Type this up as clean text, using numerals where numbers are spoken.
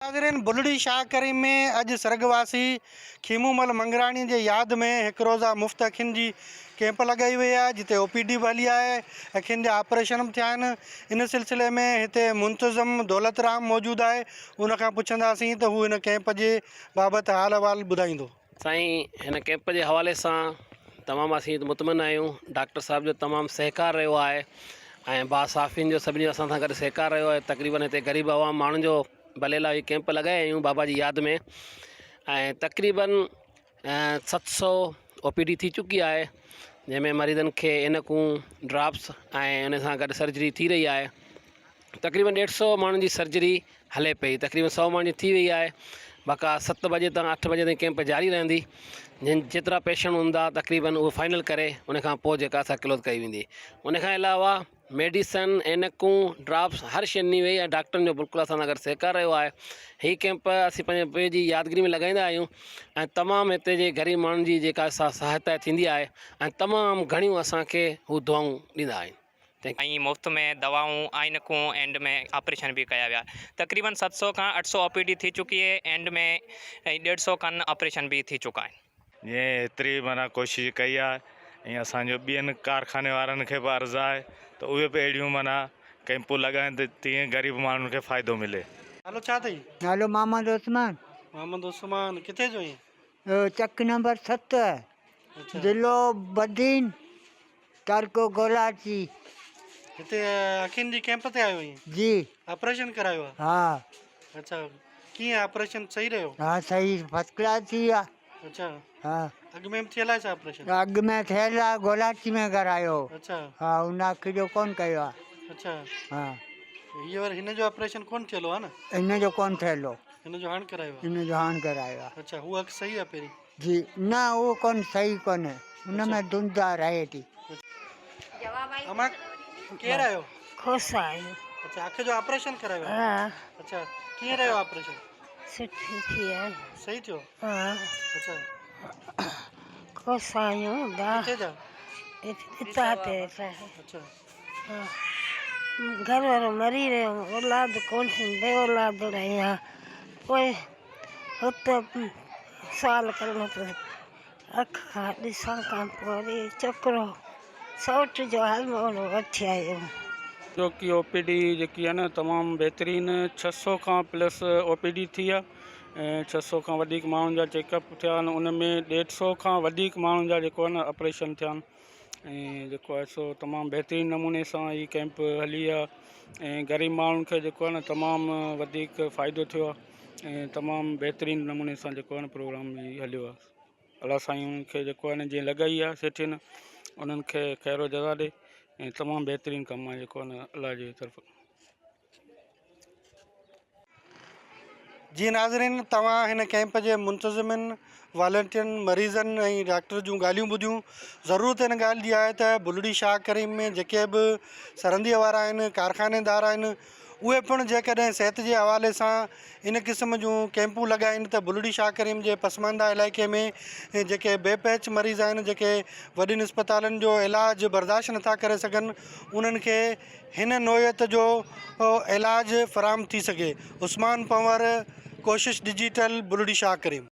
नाज़रीन, बुलड़ी शाह करीम में अॼु स्वर्गवासी खीमूमल मंगराणी जे यादि में हिकु रोज़ा मुफ़्त अखियुनि जी कैंप लॻाई वई आहे, जिते OPD बि हली आहे, अखियुनि जा ऑपरेशन बि थिया आहिनि। इन सिलसिले में हिते मुंतज़िम दौलतराम मौजूदु आहे, उनखां पुछंदासीं त हू हिन कैंप जे बाबति हाल अहिवाल ॿुधाईंदो। साईं, हिन कैंप जे हवाले सां तमामु असीं मुतमइन आहियूं। डॉक्टर साहब जो तमामु सहकार रहियो आहे ऐं बासाफ़िन जो सभिनी असां सां गॾु सहकार रहियो आहे। तक़रीबन हिते ग़रीब आवाम माण्हुनि जो भले लाइ कैंप लॻाया आहियूं बाबा जी यादि में, ऐं तक़रीबन 700 OPD थी चुकी आहे, जंहिंमें मरीज़नि खे इनकूं ड्राप्स ऐं उन सां गॾु सर्जरी थी रही आहे। तक़रीबन 150 माण्हुनि जी सर्जरी हले पई, तक़रीबन 100 माण्हुनि जी थी वई आहे। बाक़ा 7 बजे तां 8 बजे ताईं कैंप जारी रहंदी। जेतिरा पेशेंट हूंदा तक़रीबन उहो फाइनल करे उनखां पोइ जेका असां क्लोज़ कई वेंदी। उनखां अलावा मेडिसन, इनकूं, ड्राप्स हर शइ ॾिनी वई ऐं डॉक्टरनि जो बिल्कुलु असां सां गॾु सहकार रहियो आहे। हीअ कैंप असीं पंहिंजे ॿिए जी यादगिरी में लॻाईंदा आहियूं ऐं तमामु हिते जे ग़रीब माण्हुनि जी जेका सहायता थींदी आहे ऐं तमामु घणियूं असांखे हू दुआऊं ॾींदा आहिनि। ऐं मुफ़्त में दवाऊं, ऐनकूं, एंड में ऑपरेशन भी कया विया। तक़रीबन 700 खां 800 OPD थी चुकी है, एंड में 150 खन ऑपरेशन भी थी चुका आहिनि। ये एतिरी माना कोशिशि कई आहे ऐं असांजो ॿियनि कारखाने वारनि खे बि अर्ज़ु आहे त उहे बि अहिड़ियूं माना कैंपूं लॻाइनि त तीअं ग़रीब माण्हुनि खे फ़ाइदो मिले। नालो छा अथई? नालो मोहम्मद उस्मान, मोहम्मद उस्मान। किथे जो आई? चक नंबर 7, अच्छा, ज़िलो बदीन, तारको गोलाची। हिते अखियुनि जी कैंप ते आयो आहीं? जी ऑपरेशन करायो आहे? हाँ अच्छा, कीअं ऑपरेशन सही रहियो? हाँ, सही फर्स्ट क्लास थी विया। अच्छा, हाँ, अॻु में बि थियल आहे छा ऑपरेशन? अॻु में थियल आहे, गोलाची में करायो। अच्छा हाँ, उन अखि जो कोन कयो आहे। अच्छा, हाँ, हीअ वरी हिन जो ऑपरेशन कोन थियल आहे न? इन जो कोन थियल हो, हिन जो हाणे करायो आहे? इन जो हाणे करायो आहे। अच्छा, हू अखि सही आहे पहिरीं? जी न, उहो कोन सही कोन्हे, उन में धुंधा रहे थी। अमा केरु आयो? खुश आहियूं। अच्छा, अखि जो ऑपरेशन करायो आहे? हाँ, अच्छा, कीअं रहियो ऑपरेशन? सुठी थी आहे। सही थियो? हाँ, अच्छा, खुश आहियूं। किथे जा? पिता ते आहे। अच्छा, हाँ, घर वारो मरी रहियो, औलाद कोन बे औलाद रहिया, पोइ हुते साल करिणो पियो। अखि खां ॾिसण खां पोइ वरी छोकिरो सौट जो हलमोलो वठी आयो। छोकी OPD जेकी आहे न तमामु बहितरीनु, 600 खां प्लस OPD थी आहे ऐं 600 खां वधीक माण्हुनि जा चेकअप थिया आहिनि। उन में 150 खां वधीक माण्हुनि जा जेको आहे न ऑपरेशन थिया आहिनि ऐं जेको आहे सो तमामु बहितरीनु नमूने सां हीअ कैंप हली आहे ऐं ग़रीब माण्हुनि खे जेको आहे न तमामु वधीक फ़ाइदो थियो आहे ऐं तमामु बहितरीनु नमूने सां जेको आहे न प्रोग्राम हीअ हलियो आहे। अलाह साईं उन्हनि खे जेको आहे न जीअं लॻाई आहे सेठे न, उन्हनि खे ख़ैरो जज़ा ॾे ऐं तमामु बहितरीनु कमु आहे जेको आहे न अलाह जी तरफ़। जी नाज़रीन, तव्हां हिन कैंप जे मुंतज़िमनि, वॉलंटियरनि, मरीज़नि ऐं डॉक्टर जूं ॻाल्हियूं ॿुधियूं। ज़रूरत हिन ॻाल्हि जी आहे त बुलड़ी शाह करीम में जेके बि सरहंदीअ वारा आहिनि, कारखानेदार आहिनि, उहे पिणु जेकॾहिं सिहत जे हवाले सां इन क़िस्म जूं कैंपूं लॻाइनि त बुलड़ी शाह करीम जे पसमानदा इलाइक़े में जेके बेपैच मरीज़ आहिनि, जेके वॾियुनि अस्पतालनि जो इलाजु बर्दाश्त नथा करे सघनि, उन्हनि खे हिन नौयत जो इलाजु फ़राहम थी सघे। उस्मान पंवर, कोशिश डिजिटल, बुलड़ी शाह करीम।